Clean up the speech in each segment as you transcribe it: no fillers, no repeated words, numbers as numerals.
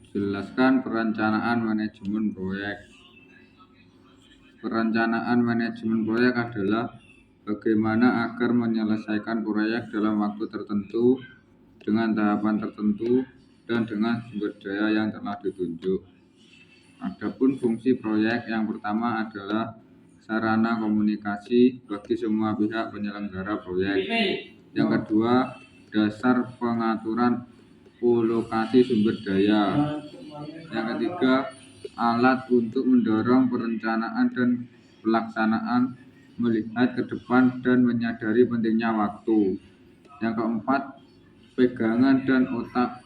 Jelaskan perencanaan manajemen proyek. Perencanaan manajemen proyek adalah bagaimana agar menyelesaikan proyek dalam waktu tertentu, dengan tahapan tertentu, dan dengan sumber daya yang telah ditunjuk. Adapun fungsi proyek yang pertama adalah sarana komunikasi bagi semua pihak penyelenggara proyek. Yang kedua, dasar pengaturan alokasi sumber daya. Yang ketiga, alat untuk mendorong perencanaan dan pelaksanaan, melihat ke depan dan menyadari pentingnya waktu. Yang keempat, pegangan dan otak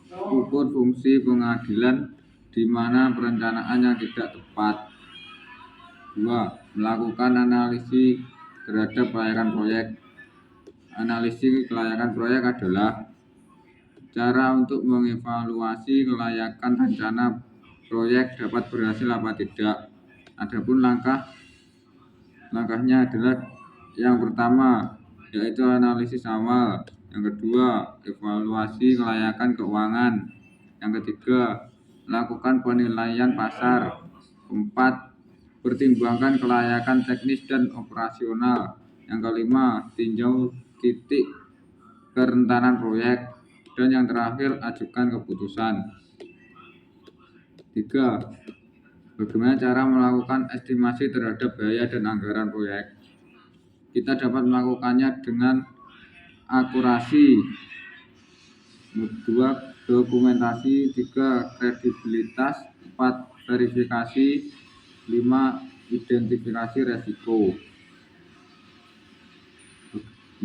ukur fungsi pengadilan di mana perencanaan yang tidak tepat. 2. Melakukan analisis terhadap kelayakan proyek. Analisis kelayakan proyek adalah cara untuk mengevaluasi kelayakan rencana proyek dapat berhasil apa tidak. Adapun langkahnya adalah yang pertama yaitu analisis awal, yang kedua evaluasi kelayakan keuangan, yang ketiga lakukan penilaian pasar, keempat pertimbangkan kelayakan teknis dan operasional, yang kelima tinjau titik kerentanan proyek, dan yang terakhir ajukan keputusan. 3. Bagaimana cara melakukan estimasi terhadap biaya dan anggaran proyek? Kita dapat melakukannya dengan akurasi. 2. Dokumentasi. 3. Kredibilitas. 4. Verifikasi. 5. Identifikasi resiko.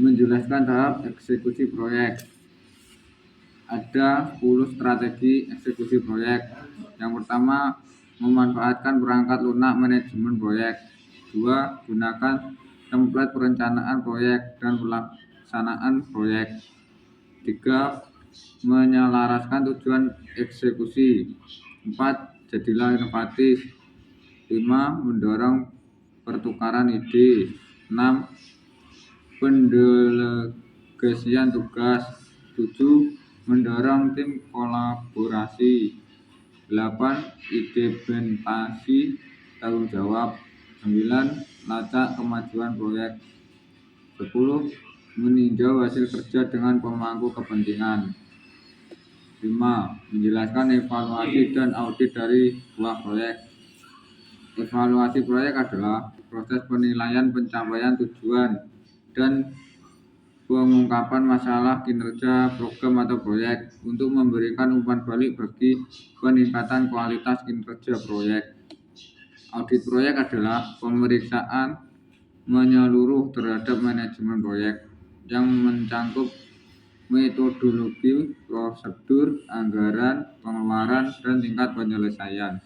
Menjelaskan tahap eksekusi proyek. Ada 10 strategi eksekusi proyek. Yang pertama, memanfaatkan perangkat lunak manajemen proyek. 2. Gunakan template perencanaan proyek dan pelaksanaan proyek. 3. Menyelaraskan tujuan eksekusi. 4. Jadilah inovatif. 5. Mendorong pertukaran ide. 6. Pendelegasian tugas. 7. Mendorong tim kolaborasi. 8. Implementasi tanggung jawab. 9. Lacak kemajuan proyek. 10. Meninjau hasil kerja dengan pemangku kepentingan. 5. Menjelaskan evaluasi dan audit dari sebuah proyek. Evaluasi proyek adalah proses penilaian pencapaian tujuan dan pengungkapan masalah kinerja program atau proyek untuk memberikan umpan balik bagi peningkatan kualitas kinerja proyek. Audit proyek adalah pemeriksaan menyeluruh terhadap manajemen proyek yang mencakup metodologi, prosedur, anggaran, pengeluaran, dan tingkat penyelesaian.